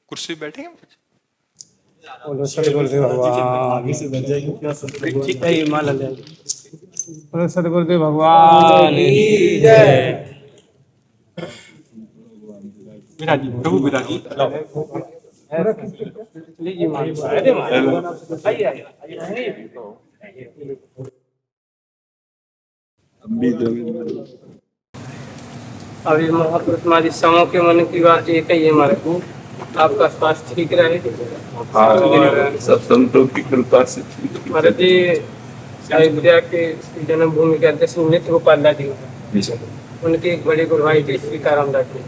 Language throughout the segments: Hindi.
कुर्सी पे बैठेंगे। बोलो सतगुरुदेव भगवान बोलो सतगुरुदेव भगवान की जय। विराजी प्रभु विराजी। अभी महापुरुष हमारी समूह के मन की बात एक ही है हमारे को, आपका स्वास्थ्य ठीक रहे और सब संतों की कृपा से महाराज जी अयोध्या के जन्मभूमि के अध्यक्ष नित्य गोपाल दास जी, उनके एक बड़े गुरु भाई थे सीताराम दास जी।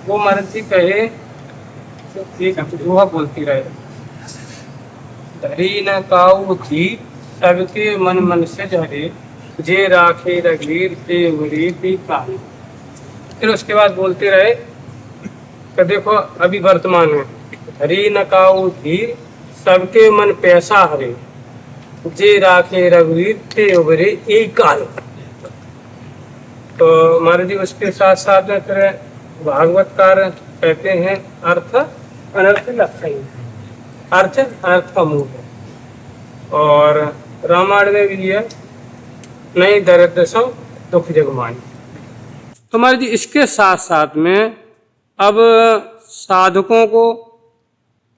वो महाराज जी कहे एक दोहा बोलती रहे, धरी न काऊ थी सबके मन मन से झरे, जे राखे रघुवीर ते मुरीर दीपा। फिर उसके बाद बोलते रहे कि देखो अभी वर्तमान में, हरी न काऊ धीर सबके मन पैसा हरे, जे राखे रघुवीर ते उभरे एक काल। तो महाराज जी उसके साथ साथ में फिर भागवतकार कहते हैं अर्थ अनर्थ लक्षण, अर्थ अर्थ का मूल है। और रामायण में भी है नहीं दरिद्र सम दुख जगमानी। तो महाराज जी इसके साथ साथ में अब साधकों को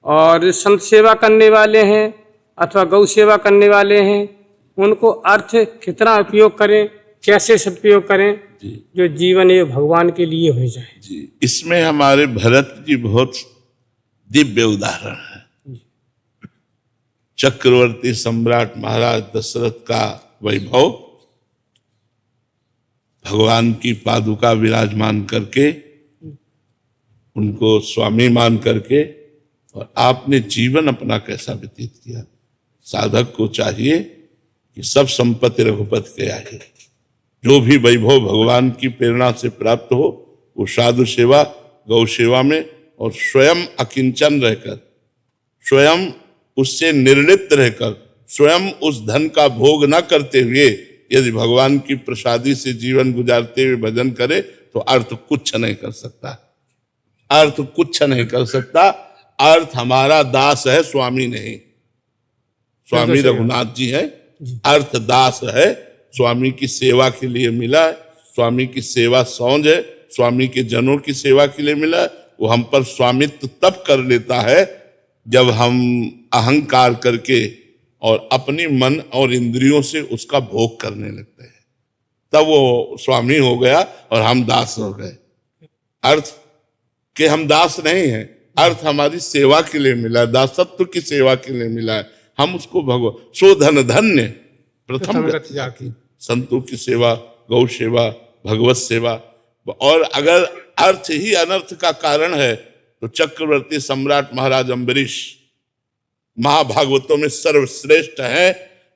और संत सेवा करने वाले हैं अथवा गौ सेवा करने वाले हैं, उनको अर्थ कितना उपयोग करें, कैसे सदुपयोग करें जो जीवन ये भगवान के लिए हो जाए। जी, इसमें हमारे भरत जी बहुत दिव्य उदाहरण है। चक्रवर्ती सम्राट महाराज दशरथ का वैभव भगवान की पादुका विराजमान करके, उनको स्वामी मान करके, और आपने जीवन अपना कैसा व्यतीत किया। साधक को चाहिए कि सब संपत्ति रघुपति के आगे, जो भी वैभव भगवान की प्रेरणा से प्राप्त हो वो साधु सेवा गौ सेवा में, और स्वयं अकिंचन रहकर, स्वयं उससे निर्लिप्त रहकर, स्वयं उस धन का भोग न करते हुए यदि भगवान की प्रसादी से जीवन गुजारते हुए भजन करे तो अर्थ कुछ नहीं कर सकता, अर्थ कुछ नहीं कर सकता। अर्थ हमारा दास है, स्वामी नहीं। स्वामी रघुनाथ जी है, अर्थ दास है, स्वामी की सेवा के लिए मिला है। स्वामी की सेवा सौंज है, स्वामी के जनों की सेवा के लिए मिला है। वो हम पर स्वामित्व तब कर लेता है जब हम अहंकार करके और अपनी मन और इंद्रियों से उसका भोग करने लगते हैं, तब वो स्वामी हो गया और हम दास हो गए। अर्थ के हम दास नहीं हैं, अर्थ हमारी सेवा के लिए मिला है, दासत्व की सेवा के लिए मिला है। हम उसको भगवान सो धन धन्य प्रथम गति, संतों की सेवा, गौ सेवा, भगवत सेवा। और अगर अर्थ ही अनर्थ का कारण है तो चक्रवर्ती सम्राट महाराज अम्बरीश महाभागवतों में सर्वश्रेष्ठ है।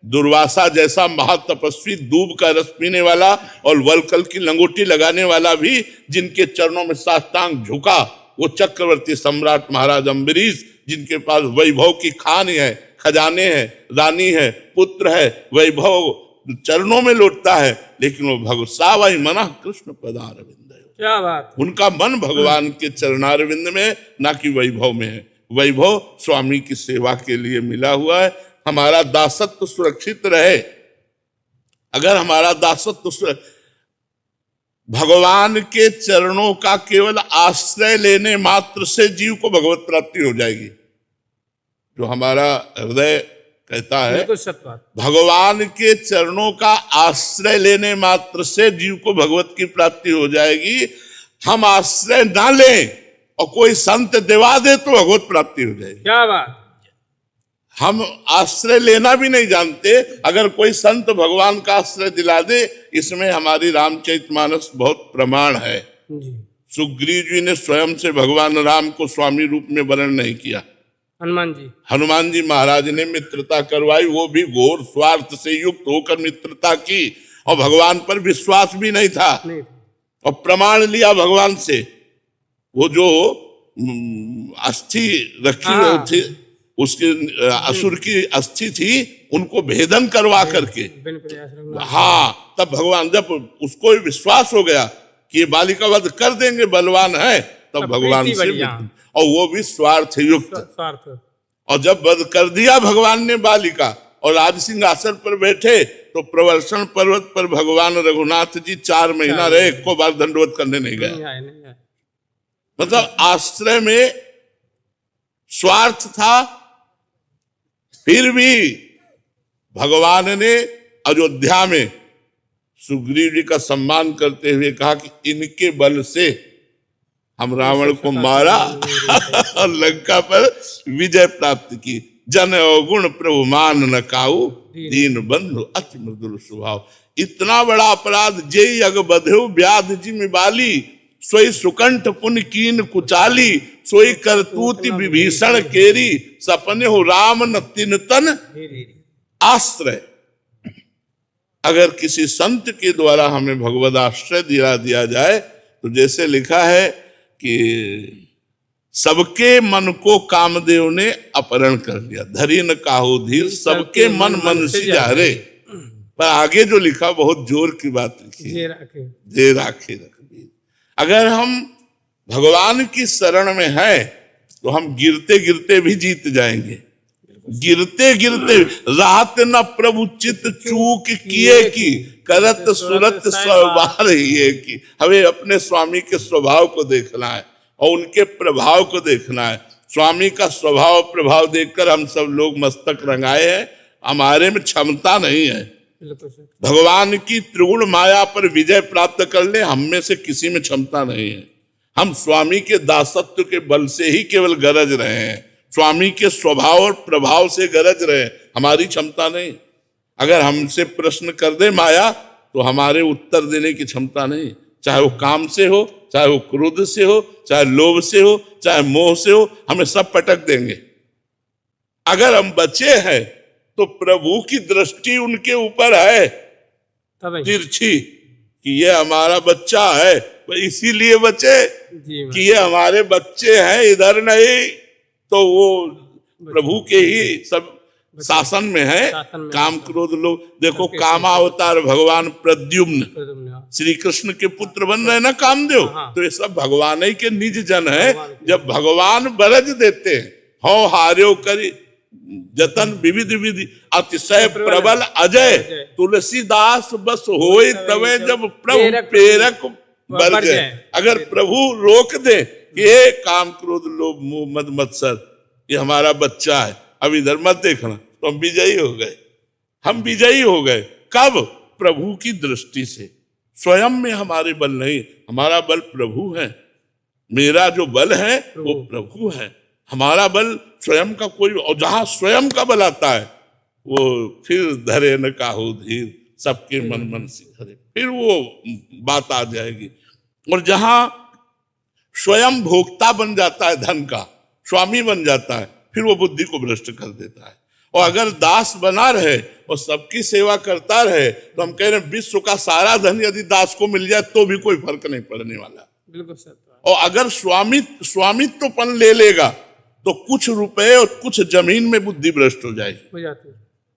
दुर्वासा जैसा महातपस्वी दूब का रस पीने वाला और वलकल की लंगोटी लगाने वाला भी जिनके चरणों में साष्टांग झुका, वो चक्रवर्ती सम्राट महाराज अम्बरीश, जिनके पास वैभव की खान है, खजाने हैं, रानी है, पुत्र है, वैभव चरणों में लौटता है, लेकिन वो भगवसावई मना कृष्ण पदारविंद। क्या बात, उनका मन भगवान के चरणारविंद में, ना कि वैभव में है। वैभव स्वामी की सेवा के लिए मिला हुआ है। हमारा दासत्व सुरक्षित रहे। अगर हमारा दासत्व भगवान के चरणों का केवल आश्रय लेने मात्र से जीव को भगवत प्राप्ति हो जाएगी। जो हमारा हृदय कहता है, भगवान के चरणों का आश्रय लेने मात्र से जीव को भगवत की प्राप्ति हो जाएगी। हम आश्रय ना लें और कोई संत दिवा दे तो भगवत प्राप्ति हो जाएगी। क्या बात, हम आश्रय लेना भी नहीं जानते, अगर कोई संत भगवान का आश्रय दिला दे, इसमें हमारी रामचरितमानस बहुत प्रमाण है। सुग्रीव जी ने स्वयं से भगवान राम को स्वामी रूप में वर्ण नहीं किया। हनुमान जी महाराज ने मित्रता करवाई, वो भी घोर स्वार्थ से युक्त होकर मित्रता की, और भगवान पर विश्वास भी नहीं था, और प्रमाण लिया भगवान से। वो जो अस्थि रखी थी, उसके असुर की अस्थि थी, उनको भेदन करवा करके, हाँ, तब भगवान जब उसको विश्वास हो गया कि ये बालिका वध कर देंगे, बलवान है, तब भगवान प्रीति से बढ़ी, और वो भी स्वार्थ युक्त। स्वार्थ। और जब वध कर दिया भगवान ने बालिका और राज सिंहासन पर बैठे, तो प्रवर्षण पर्वत पर भगवान रघुनाथ जी 4 महीना रहे, एको बार दंडवत करने नहीं गए। नहीं आए। मतलब आश्रय में स्वार्थ था, फिर भी भगवान ने अयोध्या में सुग्रीव जी का सम्मान करते हुए कहा कि इनके बल से हम रावण को मारा और लंका पर विजय प्राप्त की। जन अवगुण प्रभु मान न काऊ, दीन बंधु अति मृदुल स्वभाव। इतना बड़ा अपराध जेई अग बधेउ व्याध जिमि बाली, सोई सुकंठ पुन कीन कुचाली, सोई करतूति विभीषण केरी, सपने हो राम न तिन तन आश्रय। अगर किसी संत के द्वारा हमें भगवद आश्रय दिया जाए, तो जैसे लिखा है कि सबके मन को कामदेव ने अपहरण कर लिया, धरी न काहू धीर, सबके मन मन से जारे। पर आगे जो लिखा बहुत जोर की बात लिखी, दे राखे रखबीर। अगर हम भगवान की शरण में हैं, तो हम गिरते गिरते भी जीत जाएंगे। गिरते गिरते रात न प्रभु चित चूक किए की, करत सुरत स्वभाव ये की। हमें अपने स्वामी के स्वभाव को देखना है और उनके प्रभाव को देखना है। स्वामी का स्वभाव प्रभाव देखकर हम सब लोग मस्तक रंगाए हैं, हमारे में क्षमता नहीं है। भगवान की त्रिगुण माया पर विजय प्राप्त कर ले, हम में से किसी में क्षमता नहीं है। हम स्वामी के दासत्व के बल से ही केवल गरज रहे हैं, स्वामी के स्वभाव और प्रभाव से गरज रहे, हमारी क्षमता नहीं। अगर हमसे प्रश्न कर दे माया, तो हमारे उत्तर देने की क्षमता नहीं। चाहे वो काम से हो, चाहे वो क्रोध से हो, चाहे लोभ से हो, चाहे मोह से हो, हमें सब पटक देंगे। अगर हम बचे हैं, तो प्रभु की दृष्टि उनके ऊपर है तिरछी, कि ये हमारा बच्चा है, इसीलिए बचे कि ये हमारे बच्चे हैं, इधर नहीं। तो वो प्रभु के ही सब शासन में है। काम क्रोध लोग देखो, कामावतार भगवान प्रद्युम्न श्री कृष्ण के पुत्र बन रहे ना कामदेव, तो ये सब भगवान ही के निज जन है। जब भगवान बरज देते हैं, हो हार्यो करी जतन विविध विधि, अतिशय प्रबल अजय, तुलसीदास बस होए तवे जब प्रभु प्रेरक बरजे। अगर प्रभु रोक दे कि ये काम क्रोध लोभ मोह मद मत्सर, ये हमारा बच्चा है, अब इधर मत देखना, तो हम विजयी हो गए। हम विजयी हो गए कब? प्रभु की दृष्टि से। स्वयं में हमारे बल नहीं, हमारा बल प्रभु है। मेरा जो बल है वो प्रभु है, हमारा बल स्वयं का कोई। और जहां स्वयं का बल आता है, वो फिर धरे न काहू धीर, सबके मन मन से धरे, फिर वो बात आ जाएगी। और जहां स्वयं भोक्ता बन जाता है धन का, स्वामी बन जाता है, फिर वो बुद्धि को भ्रष्ट कर देता है। और अगर दास बना रहे और सबकी सेवा करता रहे, तो हम कह रहे हैं विश्व का सारा धन यदि दास को मिल जाए तो भी कोई फर्क नहीं पड़ने वाला। बिल्कुल सर। और अगर स्वामित्वपन ले लेगा, तो कुछ रुपए और कुछ जमीन में बुद्धि भ्रष्ट हो जाएगी।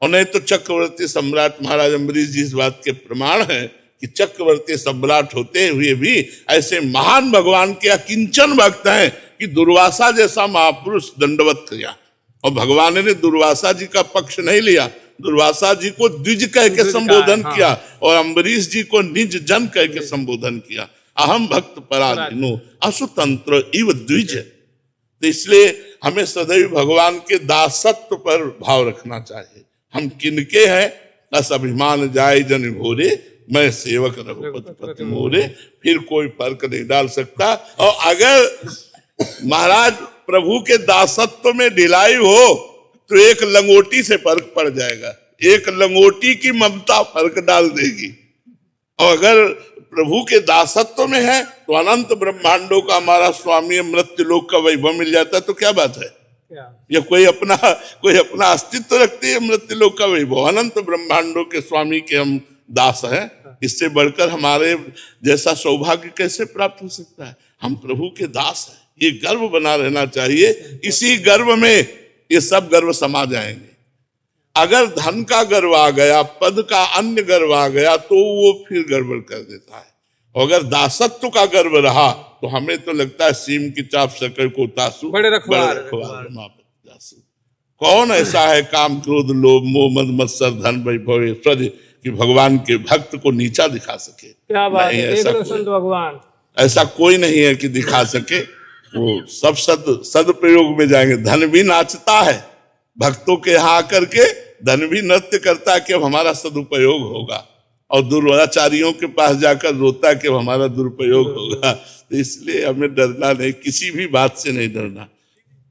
और नहीं तो चक्रवर्ती सम्राट महाराज अम्बरीश जी इस बात के प्रमाण है कि चक्रवर्ती सम्राट होते हुए भी ऐसे महान भगवान के अकिंचन भक्त हैं कि दुर्वासा जैसा महापुरुष दंडवत किया। और भगवान ने दुर्वासा जी का पक्ष नहीं लिया, दुर्वासा जी को द्विज कह के संबोधन किया और अम्बरीश जी को निज जन कह के संबोधन किया। अहम भक्त पराधीनो असुतंत्र इव द्विज। तो इसलिए हमें सदैव भगवान के दासत्व पर भाव रखना चाहिए। हम किनके हैं? बस अभिमान जाय जन भोरे, मैं सेवक रघुपति पति मोरे, फिर कोई फर्क नहीं डाल सकता। और अगर महाराज प्रभु के दासत्व में ढिलाई हो, तो एक लंगोटी से फर्क पड़ जाएगा, एक लंगोटी की ममता फर्क डाल देगी। और अगर प्रभु के दासत्व में है, तो अनंत ब्रह्मांडों का हमारा स्वामी मृत्यु लोक का वैभव मिल जाता है, तो क्या बात है? या कोई अपना अस्तित्व रखती है मृत्यु लोक का वैभव? अनंत ब्रह्मांडों के स्वामी के हम दास हैं, इससे बढ़कर हमारे जैसा सौभाग्य कैसे प्राप्त हो सकता है? हम प्रभु के दास हैं, ये गर्व बना रहना चाहिए। इसी गर्व में ये सब गर्व समा जाएंगे। अगर धन का गर्व आ गया, पद का अन्य गर्व आ गया, तो वो फिर गड़बड़ कर देता है। और अगर दासत्व का गर्व रहा तो हमें तो लगता है सीम की चाप सकल को तासु बड़े रखवार जासु। कौन ऐसा है काम क्रोध लोभ मोह मद मत्सर धन वैभव ऐश्वर्य कि भगवान के भक्त को नीचा दिखा सके? क्या बात नहीं, है, देख लो संत भगवान, ऐसा कोई नहीं है कि दिखा सके। वो सब सदप्रयोग में जाएंगे। धन भी नाचता है भक्तों के यहाँ आकर के, धन भी नृत्य करता है कि अब हमारा सदुपयोग होगा, और दुराचारियों के पास जाकर रोता है कि अब हमारा दुरुपयोग होगा। तो इसलिए हमें डरना नहीं, किसी भी बात से नहीं डरना।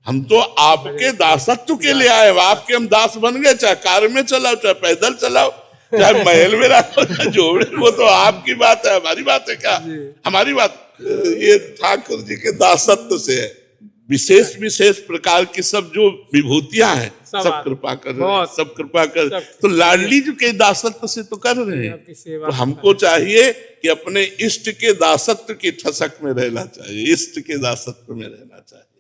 हम तो आपके दासत्व के लिए आए, आपके हम दास बन गए, चाहे कार में चलाओ, चाहे पैदल चलाओ, चाहे महल में रखो, चाहे जोड़े, वो तो आपकी बात है, हमारी बात है क्या? हमारी बात ये ठाकुर जी के दासत्व से है। विशेष विशेष प्रकार की सब जो विभूतियां हैं सब कृपा कर रहे हैं, सब कृपा कर। तो लाडली जी के दासत्व से तो कर रहे हैं। तो हमको चाहिए कि अपने इष्ट के दासत्व की ठसक में रहना चाहिए, इष्ट के दासत्व में रहना चाहिए।